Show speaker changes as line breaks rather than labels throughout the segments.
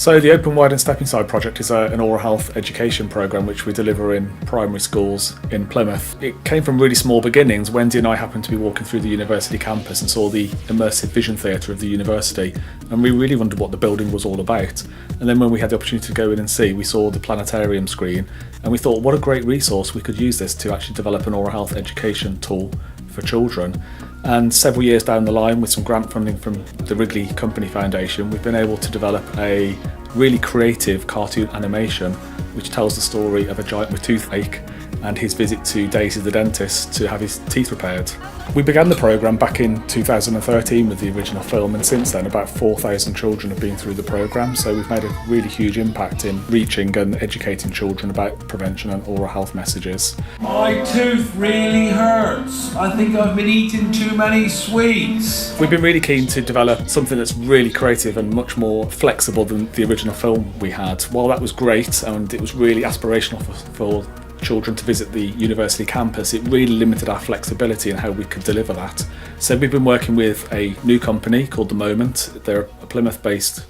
So the Open Wide and Step Inside project is an oral health education programme which we deliver in primary schools in Plymouth. It came from really small beginnings. Wendy and I happened to be walking through the university campus and saw the immersive vision theatre of the university, and we really wondered what the building was all about. And then when we had the opportunity to go in and see, we saw the planetarium screen and we thought, what a great resource, we could use this to actually develop an oral health education tool for children. And several years down the line, with some grant funding from the Wrigley Company Foundation, we've been able to develop a really creative cartoon animation which tells the story of a giant with toothache and his visit to Daisy the dentist to have his teeth repaired. We began the programme back in 2013 with the original film, and since then about 4,000 children have been through the programme, so we've made a really huge impact in reaching and educating children about prevention and oral health messages.
My tooth really hurts. I think I've been eating too many sweets.
We've been really keen to develop something that's really creative and much more flexible than the original film we had. While that was great and it was really aspirational for children to visit the university campus, it really limited our flexibility in how we could deliver that. So we've been working with a new company called The Moment. They're a Plymouth-based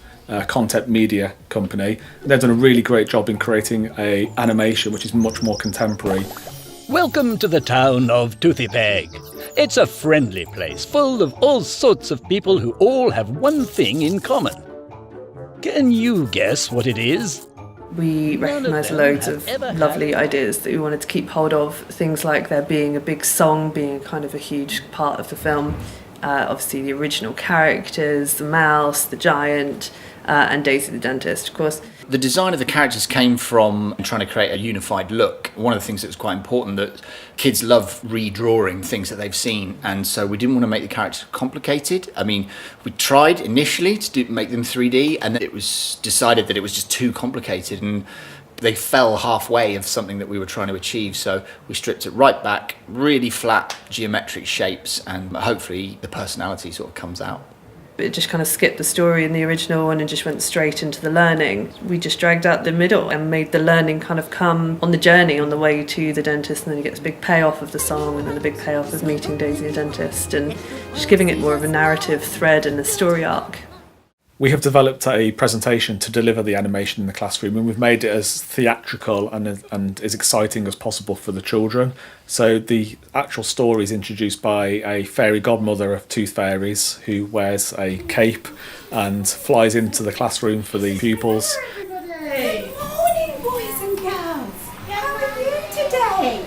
content media company. They've done a really great job in creating an animation which is much more contemporary.
Welcome to the town of Toothypeg. It's a friendly place full of all sorts of people who all have one thing in common. Can you guess what it is?
We recognised loads of lovely ideas that we wanted to keep hold of, things like there being a big song being kind of a huge part of the film, obviously the original characters, the mouse, the giant, and Daisy the dentist, of course.
The design of the characters came from trying to create a unified look. One of the things that was quite important, that kids love redrawing things that they've seen, and so we didn't want to make the characters complicated. I mean, we tried initially to make them 3D, and then it was decided that it was just too complicated, and they fell halfway of something that we were trying to achieve. So we stripped it right back, really flat geometric shapes, and hopefully the personality sort of comes out.
It just kind of skipped the story in the original one and just went straight into the learning. We just dragged out the middle and made the learning kind of come on the journey, on the way to the dentist, and then you get this big payoff of the song, and then the big payoff of meeting Daisy the dentist, and just giving it more of a narrative thread and a story arc.
We have developed a presentation to deliver the animation in the classroom, and we've made it as theatrical and as exciting as possible for the children. So the actual story is introduced by a fairy godmother of tooth fairies who wears a cape and flies into the classroom for the pupils.
Good morning, boys and girls. How are you today?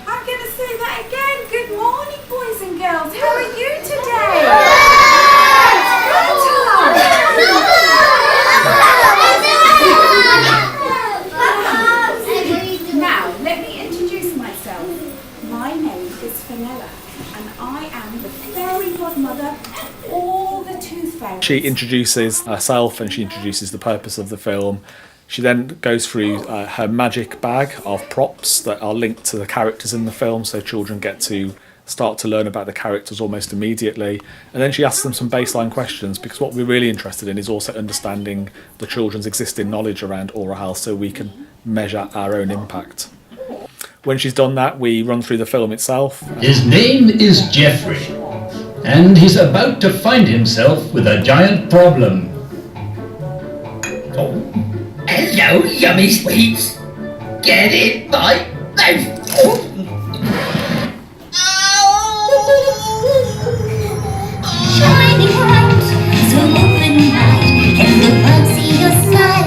I'm going to say that again. Good morning, boys and girls. How are you today? Now, let me introduce myself. My name is Fenella, and I am the fairy godmother of all the tooth fairies.
She introduces herself and she introduces the purpose of the film. She then goes through her magic bag of props that are linked to the characters in the film, so children get to start to learn about the characters almost immediately. And then she asks them some baseline questions, because what we're really interested in is also understanding the children's existing knowledge around oral health so we can measure our own impact. When she's done that, we run through the film itself.
His name is Jeffrey, and he's about to find himself with a giant problem.
Oh, hello, yummy sweets. Get in my mouth. Oh.
Shiny bright, so open wide, and the world see your smile.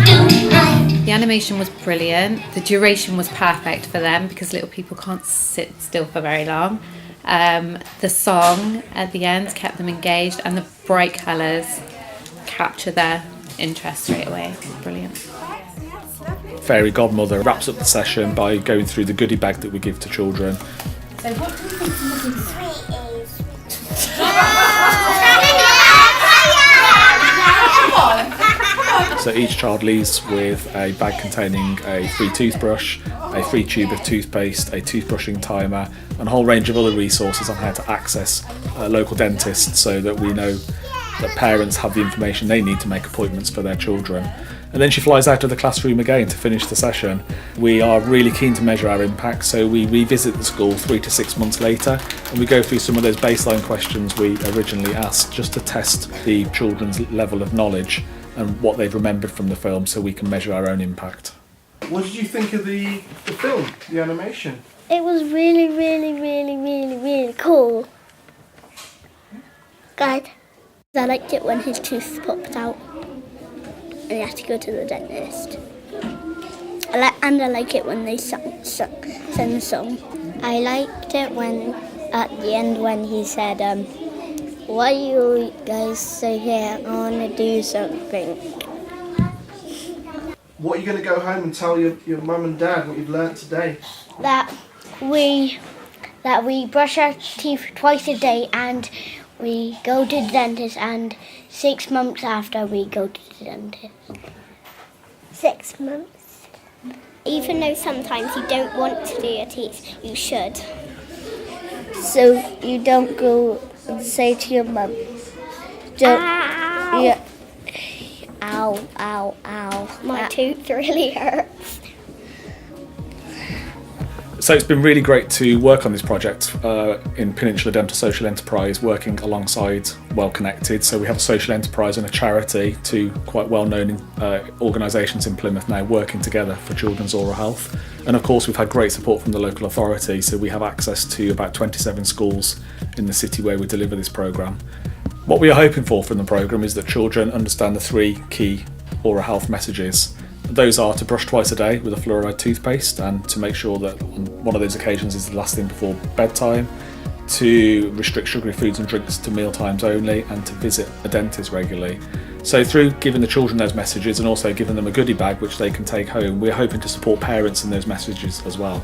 Don't hide.
The animation was brilliant. The duration was perfect for them because little people can't sit still for very long. The song at the end kept them engaged, and the bright colours capture their interest straight away. Brilliant.
Fairy godmother wraps up the session by going through the goodie bag that we give to children.
So what do you think the
So each child leaves with a bag containing a free toothbrush, a free tube of toothpaste, a toothbrushing timer, and a whole range of other resources on how to access local dentists so that we know that parents have the information they need to make appointments for their children. And then she flies out of the classroom again to finish the session. We are really keen to measure our impact, so we revisit the school 3 to 6 months later, and we go through some of those baseline questions we originally asked, just to test the children's level of knowledge and what they've remembered from the film, so we can measure our own impact.
What did you think of the film, the animation?
It was really cool. Good. I liked it when his tooth popped out and he had to go to the dentist. I like it when they sang the song. I liked it when, at the end, when he said, why are you guys so here? I want to do something.
What are you going to go home and tell your mum and dad what you've learnt today?
That we brush our teeth twice a day and we go to the dentist, and 6 months after we go to the dentist. 6 months. Even though sometimes you don't want to do your teeth, you should. So you don't go and say to your mum, don't. Ow. Yeah, ow. My tooth really hurts.
So it's been really great to work on this project in Peninsula Dental Social Enterprise, working alongside Well Connected. So we have a social enterprise and a charity, two quite well-known organisations in Plymouth now working together for children's oral health. And of course we've had great support from the local authority, so we have access to about 27 schools in the city where we deliver this programme. What we are hoping for from the programme is that children understand the 3 key oral health messages. Those are to brush twice a day with a fluoride toothpaste, and to make sure that on one of those occasions is the last thing before bedtime, to restrict sugary foods and drinks to meal times only, and to visit a dentist regularly. So through giving the children those messages and also giving them a goodie bag which they can take home, we're hoping to support parents in those messages as well.